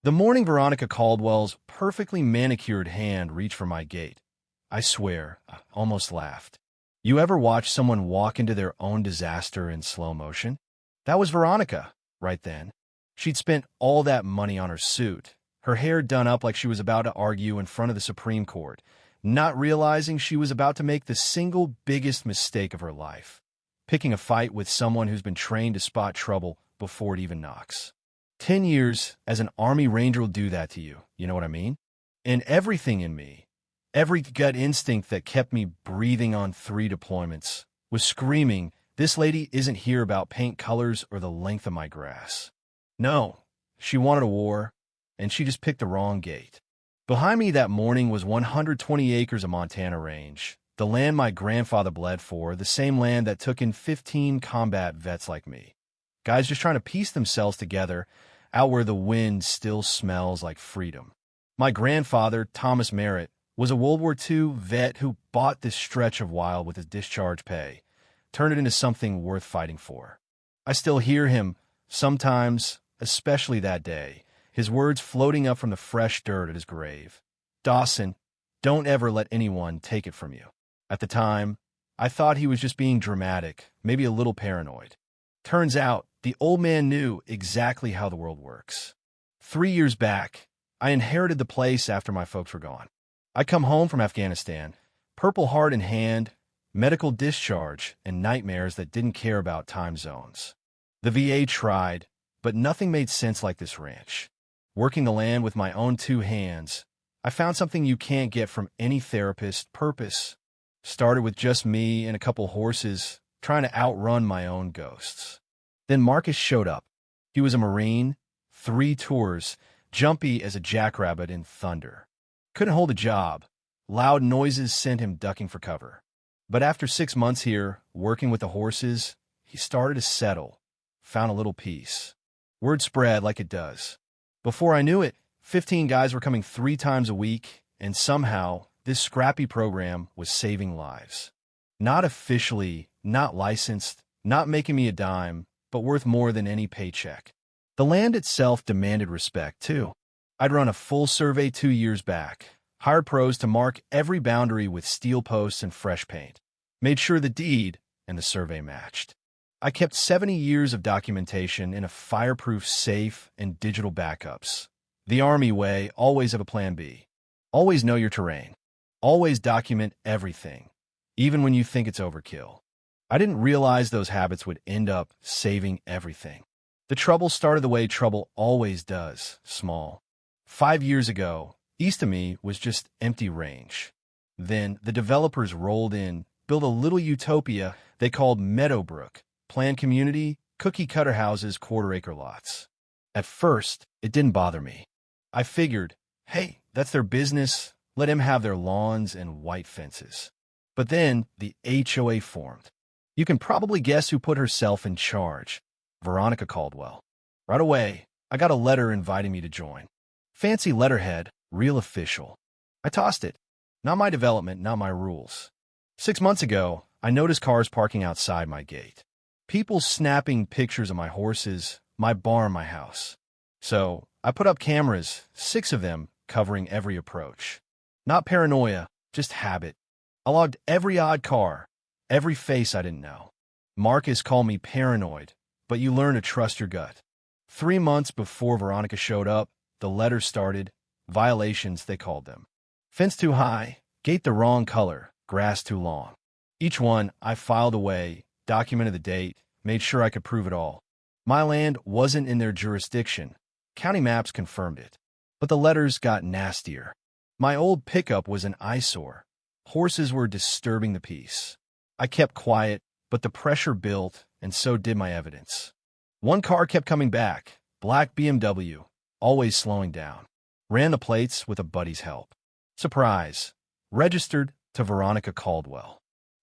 The morning Veronica Caldwell's perfectly manicured hand reached for my gate. I swear, I almost laughed. You ever watch someone walk into their own disaster in slow motion? That was Veronica, right then. She'd spent all that money on her suit, her hair done up like she was about to argue in front of the Supreme Court, not realizing she was about to make the single biggest mistake of her life, picking a fight with someone who's been trained to spot trouble before it even knocks. 10 years as an Army Ranger will do that to you, you know what I mean? And everything in me, every gut instinct that kept me breathing on 3 deployments, was screaming, this lady isn't here about paint colors or the length of my grass. No, she wanted a war, and she just picked the wrong gate. Behind me that morning was 120 acres of Montana range, the land my grandfather bled for, the same land that took in 15 combat vets like me. Guys just trying to piece themselves together out where the wind still smells like freedom. My grandfather, Thomas Merritt, was a World War II vet who bought this stretch of wild with his discharge pay, turned it into something worth fighting for. I still hear him, sometimes, especially that day, his words floating up from the fresh dirt at his grave. Dawson, don't ever let anyone take it from you. At the time, I thought he was just being dramatic, maybe a little paranoid. Turns out, the old man knew exactly how the world works. 3 years back, I inherited the place after my folks were gone. I'd come home from Afghanistan, Purple Heart in hand, medical discharge, and nightmares that didn't care about time zones. The VA tried, but nothing made sense like this ranch. Working the land with my own 2 hands, I found something you can't get from any therapist: purpose. Started with just me and a couple horses, trying to outrun my own ghosts. Then Marcus showed up. He was a Marine, 3 tours, jumpy as a jackrabbit in thunder. Couldn't hold a job. Loud noises sent him ducking for cover. But after 6 months here, working with the horses, he started to settle, found a little peace. Word spread like it does. Before I knew it, 15 guys were coming 3 times a week, and somehow, this scrappy program was saving lives. Not officially, not licensed, not making me a dime, but worth more than any paycheck. The land itself demanded respect, too. I'd run a full survey 2 years back, hired pros to mark every boundary with steel posts and fresh paint, made sure the deed and the survey matched. I kept 70 years of documentation in a fireproof safe and digital backups. The Army way: always have a plan B. Always know your terrain. Always document everything, even when you think it's overkill. I didn't realize those habits would end up saving everything. The trouble started the way trouble always does, small. 5 years ago, east of me was just empty range. Then the developers rolled in, built a little utopia they called Meadowbrook, planned community, cookie-cutter houses, quarter-acre lots. At first, it didn't bother me. I figured, hey, that's their business, let them have their lawns and white fences. But then the HOA formed. You can probably guess who put herself in charge: Veronica Caldwell. Right away, I got a letter inviting me to join. Fancy letterhead, real official. I tossed it. Not my development, not my rules. 6 months ago, I noticed cars parking outside my gate. People snapping pictures of my horses, my barn, my house. So I put up cameras, 6 of them, covering every approach. Not paranoia, just habit. I logged every odd car, every face I didn't know. Marcus called me paranoid, but you learn to trust your gut. 3 months before Veronica showed up, the letters started, violations they called them. Fence too high, gate the wrong color, grass too long. Each one I filed away, documented the date, made sure I could prove it all. My land wasn't in their jurisdiction. County maps confirmed it. But the letters got nastier. My old pickup was an eyesore. Horses were disturbing the peace. I kept quiet, but the pressure built, and so did my evidence. One car kept coming back, black BMW, always slowing down. Ran the plates with a buddy's help. Surprise. Registered to Veronica Caldwell.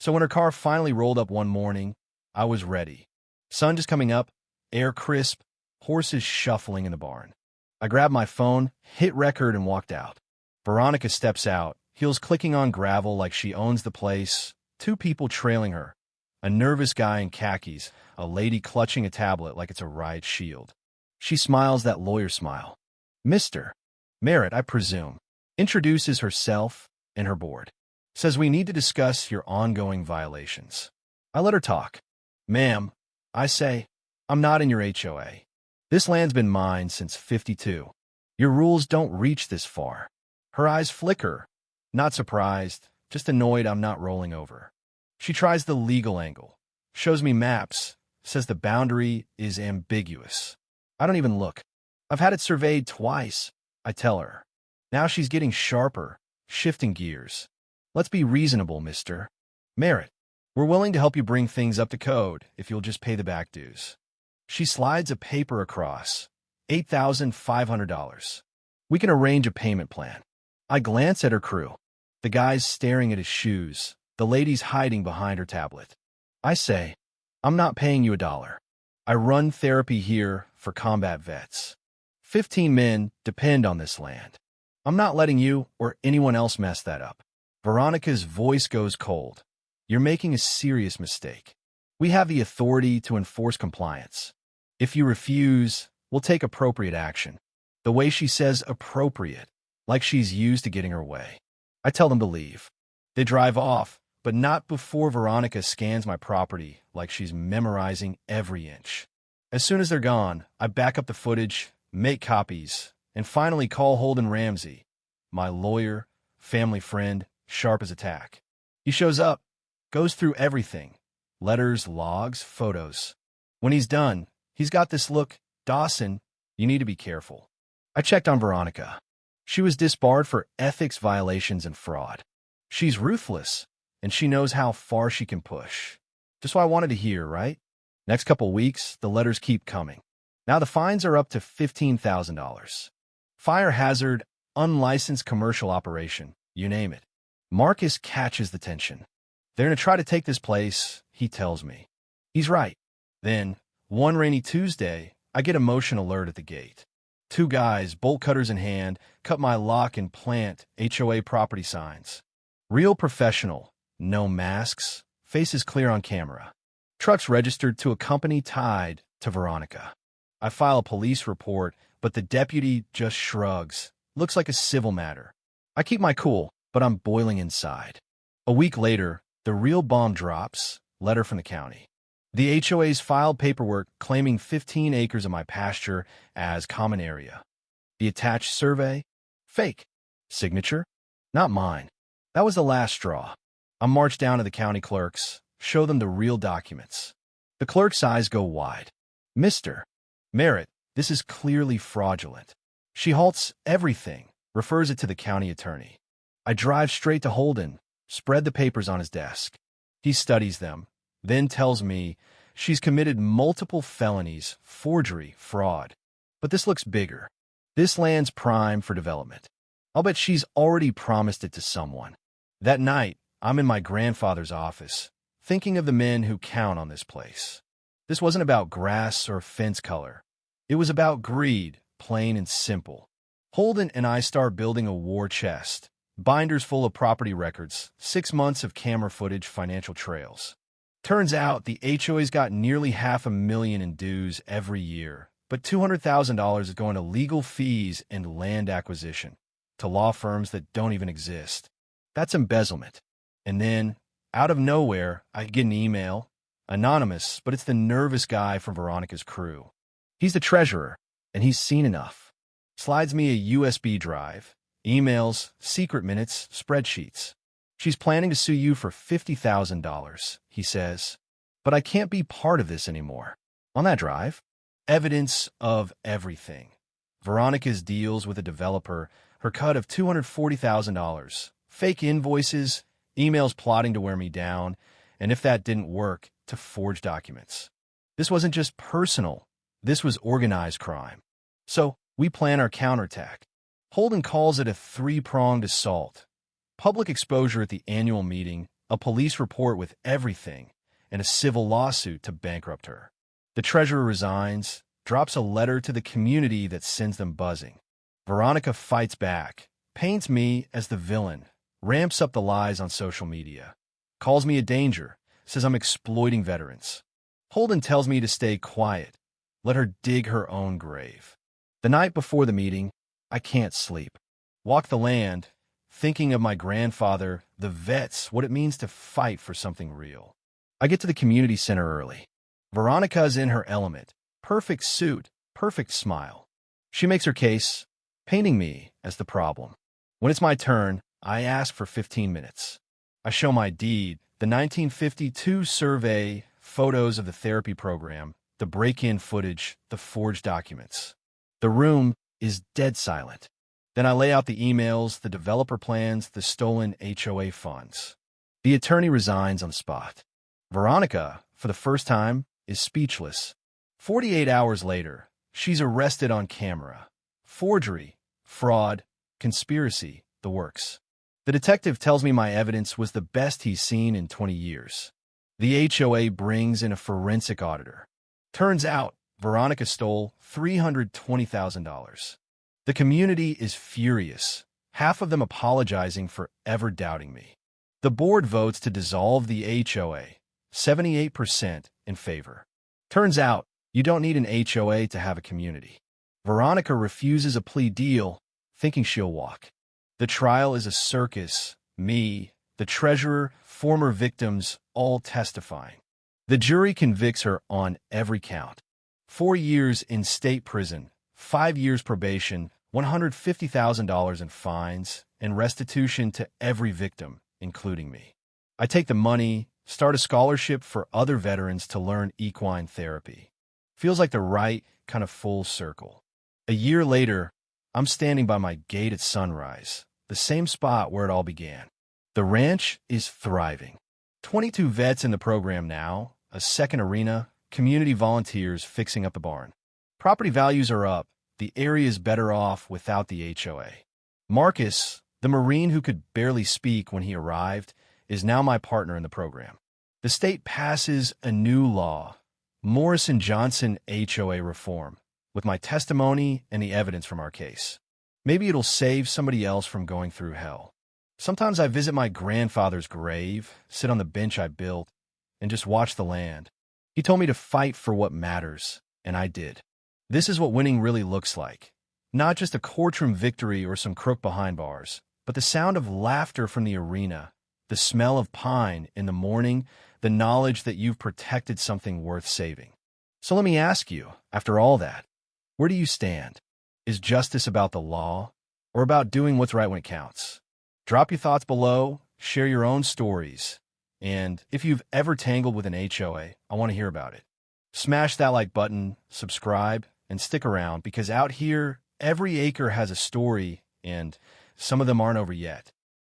So when her car finally rolled up one morning, I was ready. Sun just coming up, air crisp, horses shuffling in the barn. I grabbed my phone, hit record, and walked out. Veronica steps out, heels clicking on gravel like she owns the place, 2 people trailing her. A nervous guy in khakis, a lady clutching a tablet like it's a riot shield. She smiles that lawyer smile. Mr. Merritt, I presume, introduces herself and her board. Says we need to discuss your ongoing violations. I let her talk. Ma'am, I say, I'm not in your HOA. This land's been mine since '52. Your rules don't reach this far. Her eyes flicker. Not surprised, just annoyed I'm not rolling over. She tries the legal angle. Shows me maps. Says the boundary is ambiguous. I don't even look. I've had it surveyed twice, I tell her. Now she's getting sharper, shifting gears. Let's be reasonable, Mr. Merritt. We're willing to help you bring things up to code if you'll just pay the back dues. She slides a paper across. $8,500. We can arrange a payment plan. I glance at her crew. The guy's staring at his shoes. The lady's hiding behind her tablet. I say, I'm not paying you $1. I run therapy here for combat vets. 15 men depend on this land. I'm not letting you or anyone else mess that up. Veronica's voice goes cold. You're making a serious mistake. We have the authority to enforce compliance. If you refuse, we'll take appropriate action. The way she says appropriate, like she's used to getting her way. I tell them to leave. They drive off, but not before Veronica scans my property like she's memorizing every inch. As soon as they're gone, I back up the footage, make copies, and finally call Holden Ramsey, my lawyer, family friend, sharp as a tack. He shows up, goes through everything, letters, logs, photos. When he's done, he's got this look, Dawson, you need to be careful. I checked on Veronica. She was disbarred for ethics violations and fraud. She's ruthless, and she knows how far she can push. Just what I wanted to hear, right? Next couple weeks, the letters keep coming. Now the fines are up to $15,000. Fire hazard, unlicensed commercial operation, you name it. Marcus catches the tension. They're going to try to take this place, he tells me. He's right. Then, one rainy Tuesday, I get a motion alert at the gate. 2 guys, bolt cutters in hand, cut my lock and plant HOA property signs. Real professional, no masks, faces clear on camera. Trucks registered to a company tied to Veronica. I file a police report, but the deputy just shrugs. Looks like a civil matter. I keep my cool, but I'm boiling inside. A week later, the real bomb drops, letter from the county. The HOA's filed paperwork claiming 15 acres of my pasture as common area. The attached survey? Fake. Signature? Not mine. That was the last straw. I march down to the county clerks, show them the real documents. The clerk's eyes go wide. Mr. Merritt, this is clearly fraudulent. She halts everything, refers it to the county attorney. I drive straight to Holden, spread the papers on his desk. He studies them, then tells me she's committed multiple felonies, forgery, fraud. But this looks bigger. This land's prime for development. I'll bet she's already promised it to someone. That night, I'm in my grandfather's office, thinking of the men who count on this place. This wasn't about grass or fence color. It was about greed, plain and simple. Holden and I start building a war chest, binders full of property records, 6 months of camera footage, financial trails. Turns out the HOA's got nearly $500,000 in dues every year, but $200,000 is going to legal fees and land acquisition, to law firms that don't even exist. That's embezzlement. And then, out of nowhere, I get an email, anonymous, but it's the nervous guy from Veronica's crew. He's the treasurer, and he's seen enough. Slides me a USB drive, emails, secret minutes, spreadsheets. She's planning to sue you for $50,000, he says. But I can't be part of this anymore. On that drive, evidence of everything. Veronica's deals with a developer, her cut of $240,000, fake invoices, emails plotting to wear me down, and if that didn't work, to forge documents. This wasn't just personal. This was organized crime. So we plan our counterattack. Holden calls it a 3-pronged assault. Public exposure at the annual meeting, a police report with everything, and a civil lawsuit to bankrupt her. The treasurer resigns, drops a letter to the community that sends them buzzing. Veronica fights back, paints me as the villain, ramps up the lies on social media, calls me a danger, says I'm exploiting veterans. Holden tells me to stay quiet, let her dig her own grave. The night before the meeting, I can't sleep. Walk the land, thinking of my grandfather, the vets, what it means to fight for something real. I get to the community center early. Veronica's in her element. Perfect suit, perfect smile. She makes her case, painting me as the problem. When it's my turn, I ask for 15 minutes. I show my deed, the 1952 survey, photos of the therapy program, the break-in footage, the forged documents. The room is dead silent. Then I lay out the emails, the developer plans, the stolen HOA funds. The attorney resigns on the spot. Veronica, for the first time, is speechless. 48 hours later, she's arrested on camera. Forgery, fraud, conspiracy, the works. The detective tells me my evidence was the best he's seen in 20 years. The HOA brings in a forensic auditor. Turns out, Veronica stole $320,000. The community is furious, half of them apologizing for ever doubting me. The board votes to dissolve the HOA, 78% in favor. Turns out, you don't need an HOA to have a community. Veronica refuses a plea deal, thinking she'll walk. The trial is a circus, me, the treasurer, former victims, all testifying. The jury convicts her on every count. 4 years in state prison, 5 years probation, $150,000 in fines, and restitution to every victim, including me. I take the money, start a scholarship for other veterans to learn equine therapy. Feels like the right kind of full circle. A year later, I'm standing by my gate at sunrise, the same spot where it all began. The ranch is thriving. 22 vets in the program now, a second arena, community volunteers fixing up the barn. Property values are up. The area is better off without the HOA. Marcus, the Marine who could barely speak when he arrived, is now my partner in the program. The state passes a new law, Morrison-Johnson HOA reform, with my testimony and the evidence from our case. Maybe it'll save somebody else from going through hell. Sometimes I visit my grandfather's grave, sit on the bench I built, and just watch the land. He told me to fight for what matters, and I did. This is what winning really looks like. Not just a courtroom victory or some crook behind bars, but the sound of laughter from the arena, the smell of pine in the morning, the knowledge that you've protected something worth saving. So let me ask you, after all that, where do you stand? Is justice about the law, or about doing what's right when it counts? Drop your thoughts below, share your own stories, and if you've ever tangled with an HOA, I want to hear about it. Smash that like button, subscribe, and stick around, because out here, every acre has a story, and some of them aren't over yet.